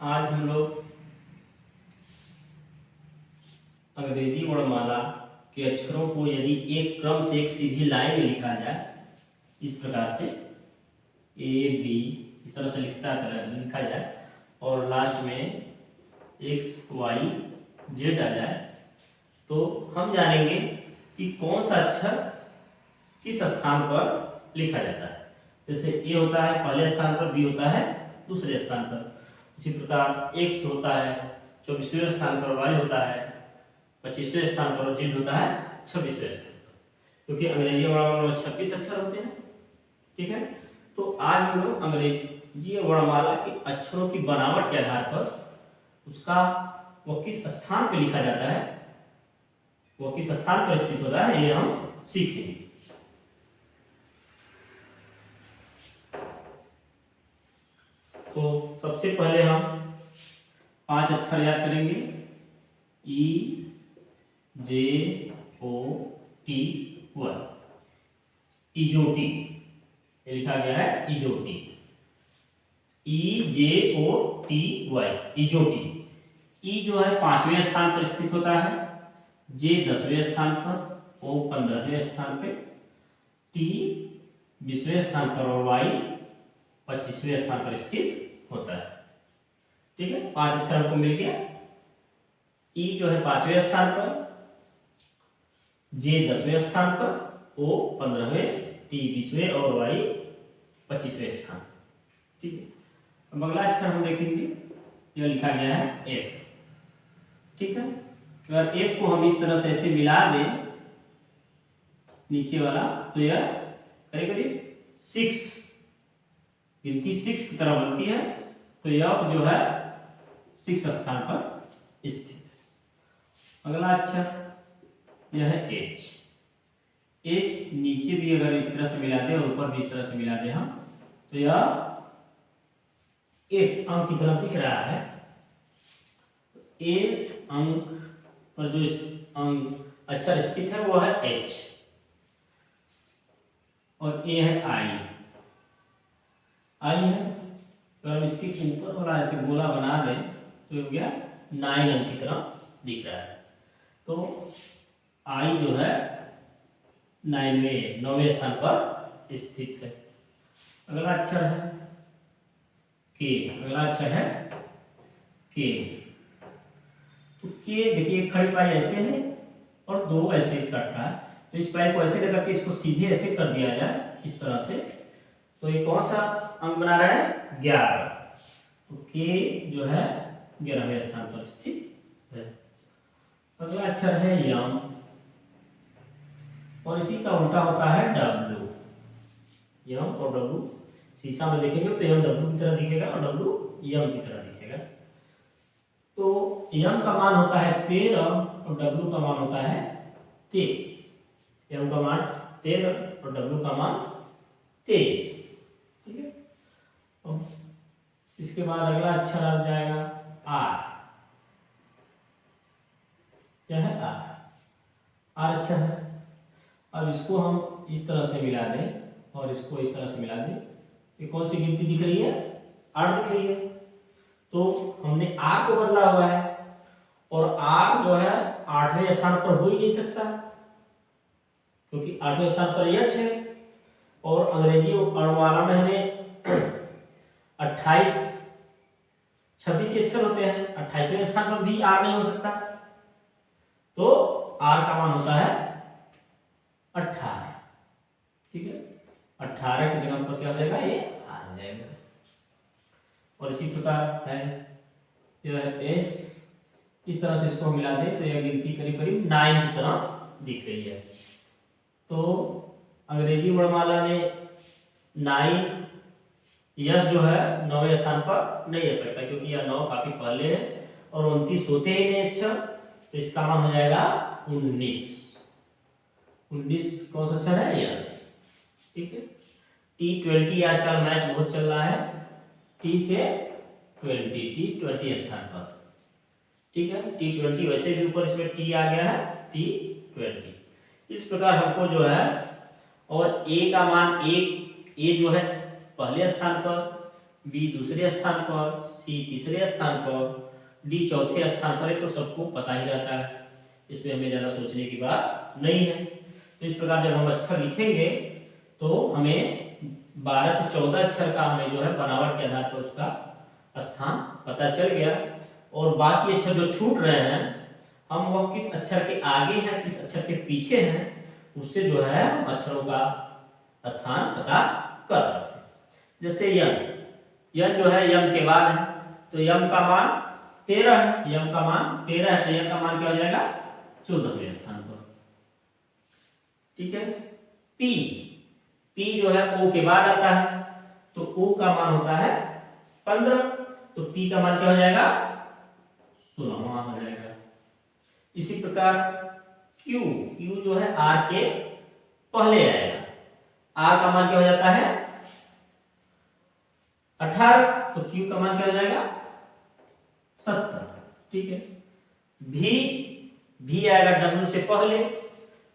आज हम लोग अंग्रेजी वर्णमाला के अक्षरों को यदि एक क्रम से एक सीधी लाइन में लिखा जाए, इस प्रकार से ए बी इस तरह से लिखा जाए और लास्ट में एक्स वाई जेड आ जाए, तो हम जानेंगे कि कौन सा अक्षर किस स्थान पर लिखा जाता है। जैसे ए होता है पहले स्थान पर, बी होता है दूसरे स्थान पर। इसी प्रकार एक्स होता है 24वें स्थान पर, वाई होता है 25वें स्थान पर और जेड होता है 26वें स्थान पर, क्योंकि अंग्रेजी वर्णमाला में 26 अक्षर होते हैं। ठीक है, तो आज हम लोग अंग्रेजी वर्णमाला के अक्षरों की बनावट के आधार पर उसका वो किस स्थान पर लिखा जाता है, वो किस स्थान पर स्थित होता है, ये हम सीखेंगे। तो सबसे पहले हम 5 अक्षर याद करेंगे। ई जे ओ टी वाई, इजोटी, ये लिखा गया है इजोटी। ई जे ओ टी वाई, इजोटी। ई जो है 5वें स्थान पर स्थित होता है, जे 10वें स्थान पर, ओ 15वें स्थान पे, टी 20वें स्थान पर और वाई 25वें स्थान पर स्थित होता है। ठीक है, 5 अक्षर हमको मिल गया। ई जो है 5वें स्थान पर, जे 10वें स्थान पर, ओ 15वें, टी 20वें और वाई 25वें स्थान। ठीक है, अब अगला अक्षर हम देखेंगे, यह लिखा गया है एफ। ठीक है, अगर एफ को हम इस तरह से ऐसे मिला दें नीचे वाला, तो यह करीब करीब 6 गिनती 6 की तरह बनती है। तो यह जो है 6 स्थान पर स्थित है। अगला अक्षर यह है एच। एच नीचे भी अगर इस तरह से मिला दे और ऊपर भी इस तरह से मिला दे हम, तो यह 8 अंक की तरह दिख रहा है। 8 अंक पर जो अंक अक्षर स्थित है वो है एच, और ए है आई। आई है, तो हम इसके ऊपर वाला ऐसे गोला बना दें तो हो गया 9 अंक की तरह दिख रहा है। तो आई जो है 9वें स्थान पर स्थित है। अगला अक्षर है के। अगला अक्षर है के। तो के देखिए, खड़ी पाई ऐसे है और 2 ऐसे कट रहा है, तो इस पाई को ऐसे लेकर के इसको सीधे ऐसे कर दिया जाए इस तरह से, तो ये कौन सा अंक बना रहा है, 11। तो के जो है 11वें स्थान पर स्थित है। अगला अक्षर है यम, और इसी का उल्टा होता है डब्लू। यम और डब्लू शीशा में देखेंगे तो यम डब्लू की तरह दिखेगा और डब्लू यम की तरह दिखेगा। तो यम का मान होता है 13 और डब्लू का मान होता है 23। यम का मान 13 और डब्लू का मान 23। ठीक है, और इसके बाद अगला अक्षर आ जाएगा आर। क्या है, आर। आर अक्षर है। अब इसको हम इस तरह से मिला दें और इसको इस तरह से मिला दें, ये कौन सी गिनती दिख रही है, 8 दिख रही है। तो हमने आर को बदला हुआ है, और आर जो है 8वें स्थान पर हो ही नहीं सकता, क्योंकि 8वें स्थान पर एच है, और अंग्रेजी वर्णमाला में हमें 26 अक्षर होते हैं, 28वें स्थान पर भी आर नहीं हो सकता। तो आर का मान होता है 18। ठीक है, 18 की जगह पर क्या हो जाएगा, ये आर हो जाएगा। और इसी प्रकार है यह एस, इस तरह से इसको मिला दें तो यह गिनती करीब करीब 9 की तरह दिख रही है। तो अंग्रेजी वर्णमाला में 9 यस जो है 9वें स्थान पर नहीं आ सकता, क्योंकि यह 9 काफी पहले है और 29 होते ही नहीं अक्षर, तो इसका मान हो जाएगा 19। 19 कौन सा अक्षर है, यस। ठीक है, T20 आजकल मैच बहुत चल रहा है, T से 20, T20 स्थान पर। ठीक है, T20 वैसे भी ऊपर इसमें T आ गया है, T20। इस प्रकार हमको जो है, और A का मान, A जो है पहले स्थान पर, बी दूसरे स्थान पर, सी तीसरे स्थान पर, डी चौथे स्थान पर है। तो सबको पता ही रहता है, इसमें हमें ज़्यादा सोचने की बात नहीं है। तो इस प्रकार जब हम अक्षर लिखेंगे तो हमें 12 से 14 अक्षर का हमें जो है बनावट के आधार पर उसका स्थान पता चल गया। और बाकी अक्षर जो छूट रहे हैं, हम वह किस अक्षर के आगे हैं, किस अक्षर के पीछे हैं, उससे जो है हम अक्षरों का स्थान पता कर सकते हैं। जैसे यम, यम जो है यम के बाद है, तो यम का मान 13 है, यम का मान 13 है, तो यम का मान क्या हो जाएगा 14वें स्थान पर। ठीक है। पी, पी जो है ओ के बाद आता है, तो ओ का मान होता है 15, तो पी का मान क्या हो जाएगा 16वां हो जाएगा। इसी प्रकार क्यू, क्यू जो है आर के पहले आएगा, आर का मान क्या हो जाता है 18, तो क्यू का मान क्या हो जाएगा 70। ठीक है। भी, भी आएगा डब्ल्यू से पहले,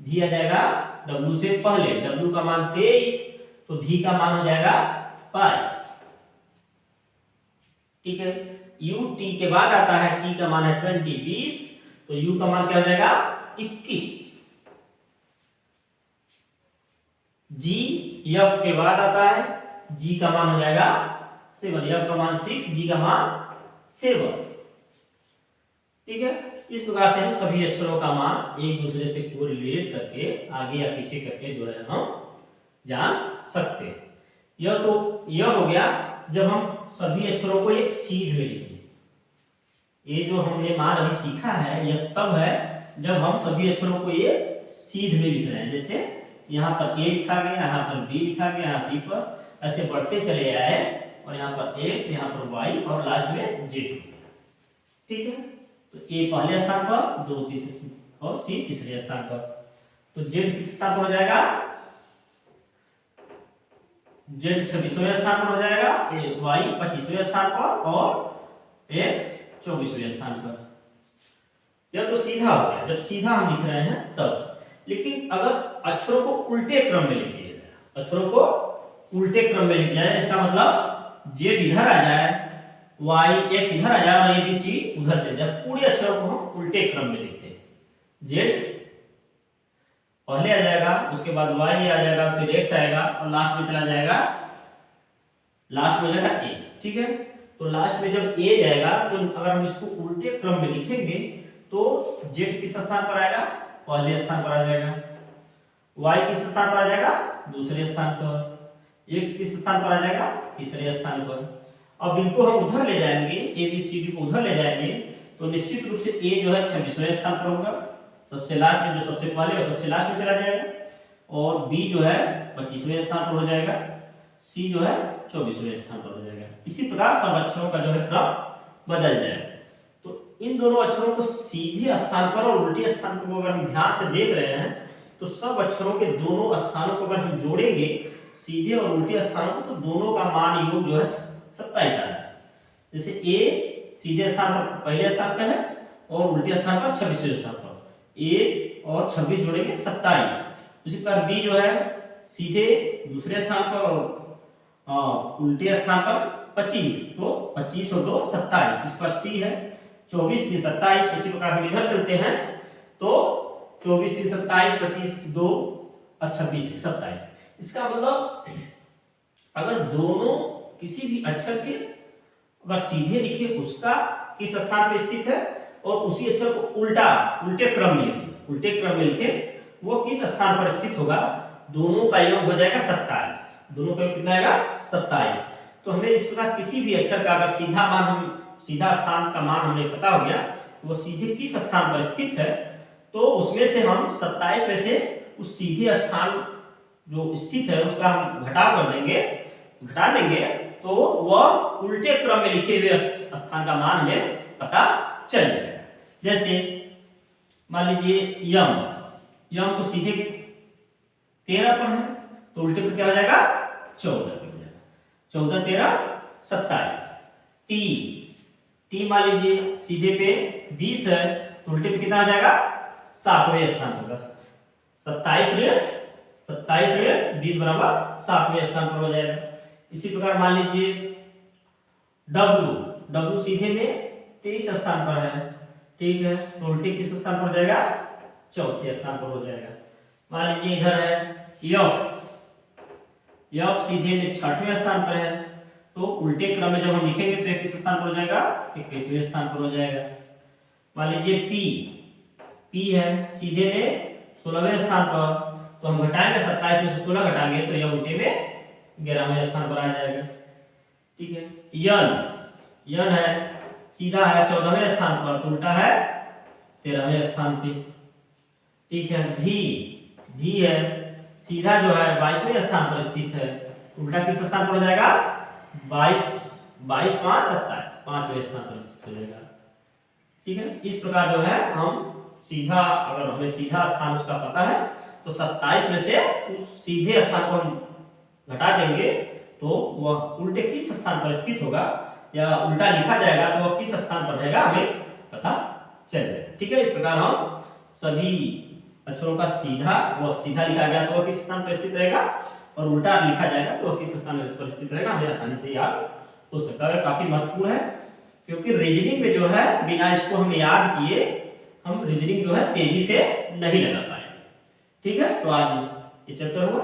भी आ जाएगा डब्ल्यू से पहले, डब्ल्यू का मान 23, तो भी का मान हो जाएगा 22। ठीक है। यू टी के बाद आता है, टी का मान है 20, तो यू का मान क्या हो जाएगा 21। जी एफ के बाद आता है, जी का मान हो जाएगा 7, एफ का मान 6, जी का मान 7। ठीक है। इस प्रकार से हम सभी अक्षरों का मान एक दूसरे से कोरिलेट करके आगे या पीछे करके जो है हम जान सकते हैं। यह हो गया जब हम सभी अक्षरों को एक सीध में लिखें। ये जो हमने मान अभी सीखा है यह तब है जब हम सभी अक्षरों को ये सीध में लिख रहे हैं। जैसे यहाँ पर ए लिखा गया, यहाँ पर बी लिखा गया, यहाँ सी पर ऐसे बढ़ते चले आए, और यहाँ पर एक्स, यहाँ पर वाई, और लास्ट में जेड। ठीक है। तो ए पहले स्थान पर, दो तीसरे, और सी तीसरे स्थान पर। तो जेड किस स्थान पर हो जाएगा, जेड 26वें स्थान पर हो जाएगा, वाई 25वें स्थान पर, और एक्स 24वें स्थान पर। यह तो सीधा हो गया जब सीधा हम लिख रहे हैं तब। लेकिन अगर अक्षरों को उल्टे क्रम में लिख दिया जाए, अक्षरों को उल्टे क्रम में लिख दिया जाए, इसका मतलब जेड इधर आ जाए, वाई एक्स इधर आ जाए, और ए बी सी उधर चले जाए, पूरे अक्षरों को हम उल्टे क्रम में लिखते हैं। जेड पहले आ जाएगा, उसके बाद वाई आ जाएगा, फिर एक्स आएगा, और लास्ट में चला जाएगा, लास्ट में जाएगा ए। ठीक है। तो लास्ट में जब ए जाएगा, तो अगर हम इसको उल्टे क्रम में लिखेंगे तो जेड किस स्थान पर आएगा, पहले स्थान पर आ जाएगा, वाई किस स्थान पर आ जाएगा, दूसरे स्थान पर, एक्स किस स्थान पर आ जाएगा, तीसरे स्थान पर। अब इनको हम उधर ले जाएंगे, ए बी सी डी को उधर ले जाएंगे, तो निश्चित रूप से ए जो है 26वें स्थान पर होगा, सबसे लास्ट में, जो सबसे पहले और सबसे लास्ट में चला जाएगा, और बी जो है 25वें स्थान पर हो जाएगा, सी जो है 24वें स्थान पर हो जाएगा। इसी प्रकार सब अक्षरों का जो है क्रम बदल जाएगा। तो इन दोनों अक्षरों को सीधे स्थान पर और उल्टे स्थान पर अगर हम ध्यान से देख रहे हैं, तो सब अक्षरों के दोनों स्थानों को अगर हम जोड़ेंगे सीधे और उल्टे स्थानों को, तो दोनों का मान योग जो है 27 आएगा। जैसे ए सीधे स्थान पर पहले स्थान पर है, और उल्टे स्थान पर 26वें स्थान पर, ए और 26 जोड़ेंगे 27। उसी प्रकार बी जो है सीधे दूसरे स्थान पर और उल्टे स्थान पर 25, तो 25 और 2 27। इस पर सी है 24 3 27। उसी प्रकार हम इधर चलते हैं, तो 24 3 27, 25 2 और 26 27। इसका मतलब अगर दोनों किसी भी अक्षर के अगर सीधे लिखे उसका किस स्थान पर स्थित है, और उसी अक्षर को उल्टे क्रम में लिखे वो किस स्थान पर स्थित होगा, दोनों का योग हो जाएगा 27। दोनों का योग कितना आएगा 27। तो हमें इस प्रकार किसी भी अक्षर का अगर सीधा स्थान का मान हमें पता हो गया, वो सीधे किस स्थान पर स्थित है, तो उसमें से हम 27 में से उस सीधे स्थान जो स्थित है उसका हम घटा देंगे, तो वह उल्टे क्रम में लिखे हुए स्थान का मान हमें पता चल जाएगा। जैसे मान लीजिए यम तो सीधे 13 पर है, तो उल्टे पर क्या हो जाएगा 14 पर हो जाएगा, 14 13 27। टी मान लीजिए सीधे पे 20 है, तो उल्टे पे कितना आ जाएगा 7वें स्थान पर, 27 में 20 बराबर 7वें स्थान पर हो जाएगा। इसी प्रकार मान लीजिए डब्लू, डब्लू सीधे में 23 स्थान पर है, ठीक है, तो उल्टे किस स्थान पर हो जाएगा, चौथे स्थान पर हो जाएगा। मान लीजिए इधर है यफ, यफ सीधे में 6वें स्थान पर है, तो उल्टे क्रम में जब हम लिखेंगे तो यह किस स्थान पर हो जाएगा, 21वें स्थान पर हो जाएगा। मान लीजिए पी, पी है सीधे में 16वें स्थान पर, तो हम घटाएंगे 27 में से 16 घटाएंगे तो यह उल्टे में 11वें स्थान पर आ जाएगा, ठीक है। यन, यन है सीधा है 14वें स्थान पर, तो उल्टा है 13वें स्थान पे, ठीक है। भी, भी है सीधा जो है 22वें स्थान पर स्थित है, उल्टा किस स्थान पर हो जाएगा, 22, 22 5 27, 5वें स्थान पर स्थित हो जाएगा, ठीक है। इस प्रकार जो है हम सीधा, अगर हमें सीधा स्थान उसका पता है तो 27 में से उस सीधे स्थान को हम घटा देंगे तो वह उल्टे किस स्थान पर स्थित होगा या उल्टा लिखा जाएगा तो वह किस स्थान पर रहेगा हमें पता चले, ठीक है। इस प्रकार हम सभी अक्षरों का सीधा, वह सीधा लिखा गया तो वह किस स्थान पर स्थित रहेगा और उल्टा लिखा जाएगा तो वह किस स्थान पर स्थित रहेगा, हमें आसानी से याद हो सकता है। काफी महत्वपूर्ण है क्योंकि रीजनिंग में जो है बिना इसको हम याद किए हम रीजनिंग जो है तेजी से नहीं लगा पाए, ठीक है। तो आज ये चैप्टर हुआ।